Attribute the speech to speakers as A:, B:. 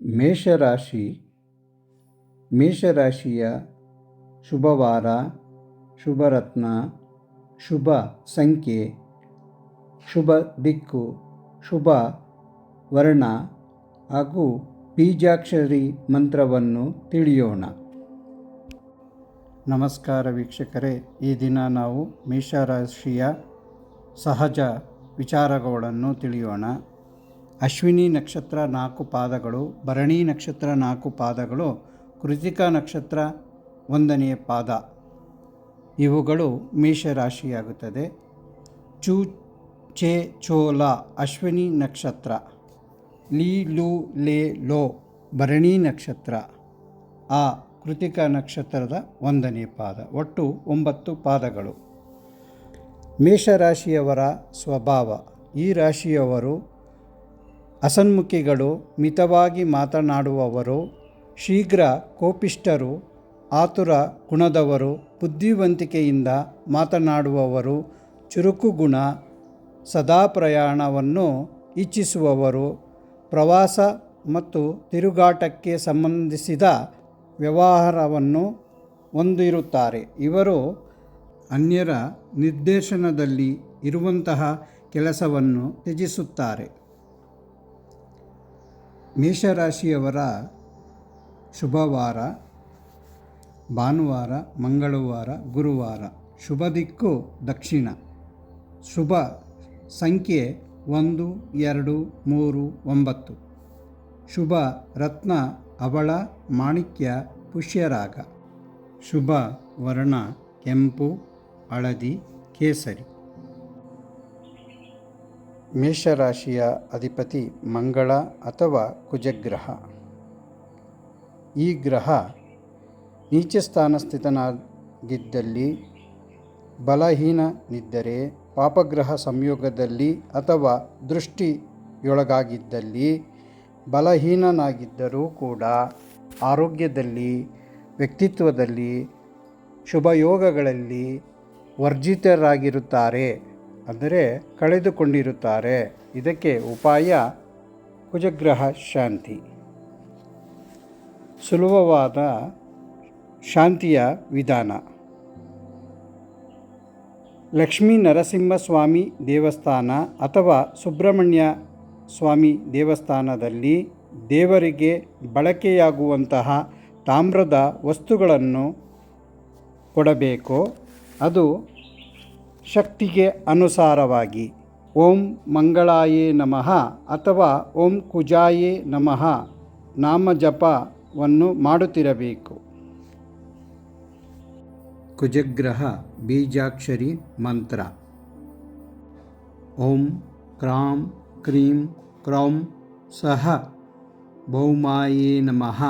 A: ಮೇಷರಾಶಿ ಮೇಷರಾಶಿಯ ಶುಭವಾರ, ಶುಭರತ್ನ, ಶುಭ ಸಂಖ್ಯೆ, ಶುಭ ದಿಕ್ಕು, ಶುಭ ವರ್ಣ ಹಾಗೂ ಬೀಜಾಕ್ಷರಿ ಮಂತ್ರವನ್ನು ತಿಳಿಯೋಣ. ನಮಸ್ಕಾರ ವೀಕ್ಷಕರೇ, ಈ ದಿನ ನಾವು ಮೇಷರಾಶಿಯ ಸಹಜ ವಿಚಾರಗಳನ್ನು ತಿಳಿಯೋಣ. ಅಶ್ವಿನಿ ನಕ್ಷತ್ರ 4 ಪಾದಗಳು, ಭರಣಿ ನಕ್ಷತ್ರ 4 ಪಾದಗಳು, ಕೃತಿಕಾ ನಕ್ಷತ್ರ 1ನೇ ಪಾದ, ಇವುಗಳು ಮೇಷರಾಶಿಯಾಗುತ್ತದೆ. ಚೂ ಚೇ ಚೋಲ ಅಶ್ವಿನಿ ನಕ್ಷತ್ರ, ಲೀ ಲು ಲೇ ಲೋ ಭರಣಿ ನಕ್ಷತ್ರ, ಆ ಕೃತಿಕಾ ನಕ್ಷತ್ರದ 1ನೇ ಪಾದ, ಒಟ್ಟು 9 ಪಾದಗಳು. ಮೇಷರಾಶಿಯವರ ಸ್ವಭಾವ: ಈ ರಾಶಿಯವರು ಅಸನ್ಮುಖಿಗಳು, ಮಿತವಾಗಿ ಮಾತನಾಡುವವರು, ಶೀಘ್ರ ಕೋಪಿಷ್ಠರು, ಆತುರ ಗುಣದವರು, ಬುದ್ಧಿವಂತಿಕೆಯಿಂದ ಮಾತನಾಡುವವರು, ಚುರುಕು ಗುಣ, ಸದಾ ಪ್ರಯಾಣವನ್ನು ಇಚ್ಛಿಸುವವರು, ಪ್ರವಾಸ ಮತ್ತು ತಿರುಗಾಟಕ್ಕೆ ಸಂಬಂಧಿಸಿದ ವ್ಯವಹಾರವನ್ನು ಹೊಂದಿರುತ್ತಾರೆ. ಇವರು ಅನ್ಯರ ನಿರ್ದೇಶನದಲ್ಲಿ ಇರುವಂತಹ ಕೆಲಸವನ್ನು ತ್ಯಜಿಸುತ್ತಾರೆ. ಮೇಷರಾಶಿಯವರ ಶುಭವಾರ: ಭಾನುವಾರ, ಮಂಗಳವಾರ, ಗುರುವಾರ. ಶುಭ ದಿಕ್ಕು ದಕ್ಷಿಣ. ಶುಭ ಸಂಖ್ಯೆ 1, 2, 3, 9. ಶುಭ ರತ್ನ ಹವಳ, ಮಾಣಿಕ್ಯ, ಪುಷ್ಯರಾಗ. ಶುಭ ವರ್ಣ ಕೆಂಪು, ಹಳದಿ, ಕೇಸರಿ. ಮೇಷರಾಶಿಯ ಅಧಿಪತಿ ಮಂಗಳ ಅಥವಾ ಕುಜಗ್ರಹ. ಈ ಗ್ರಹ ನೀಚಸ್ಥಾನ ಸ್ಥಿತನಾಗಿದ್ದಲ್ಲಿ, ಬಲಹೀನನಿದ್ದರೆ, ಪಾಪಗ್ರಹ ಸಂಯೋಗದಲ್ಲಿ ಅಥವಾ ದೃಷ್ಟಿಯೊಳಗಾಗಿದ್ದಲ್ಲಿ, ಬಲಹೀನನಾಗಿದ್ದರೂ ಕೂಡ ಆರೋಗ್ಯದಲ್ಲಿ, ವ್ಯಕ್ತಿತ್ವದಲ್ಲಿ, ಶುಭಯೋಗಗಳಲ್ಲಿ ವರ್ಜಿತರಾಗಿರುತ್ತಾರೆ, ಅಂದರೆ ಕಳೆದುಕೊಂಡಿರುತ್ತಾರೆ. ಇದಕ್ಕೆ ಉಪಾಯ ಕುಜಗ್ರಹ ಶಾಂತಿ. ಸುಲಭವಾದ ಶಾಂತಿಯ ವಿಧಾನ: ಲಕ್ಷ್ಮೀ ನರಸಿಂಹಸ್ವಾಮಿ ದೇವಸ್ಥಾನ ಅಥವಾ ಸುಬ್ರಹ್ಮಣ್ಯ ಸ್ವಾಮಿ ದೇವಸ್ಥಾನದಲ್ಲಿ ದೇವರಿಗೆ ಬಳಕೆಯಾಗುವಂತಹ ತಾಮ್ರದ ವಸ್ತುಗಳನ್ನು ಕೊಡಬೇಕು. ಅದು ಶಕ್ತಿಗೆ ಅನುಸಾರವಾಗಿ ಓಂ ಮಂಗಳಾಯೇ ನಮಃ ಅಥವಾ ಓಂ ಕುಜಾಯೇ ನಮಃ ನಾಮಜಪವನ್ನು ಮಾಡುತ್ತಿರಬೇಕು. ಕುಜಗ್ರಹ ಬೀಜಾಕ್ಷರಿ ಮಂತ್ರ: ಓಂ ಕ್ರಾಂ ಕ್ರೀಂ ಕ್ರೌಂ ಸಹ ಭೌಮಾಯೇ ನಮಃ.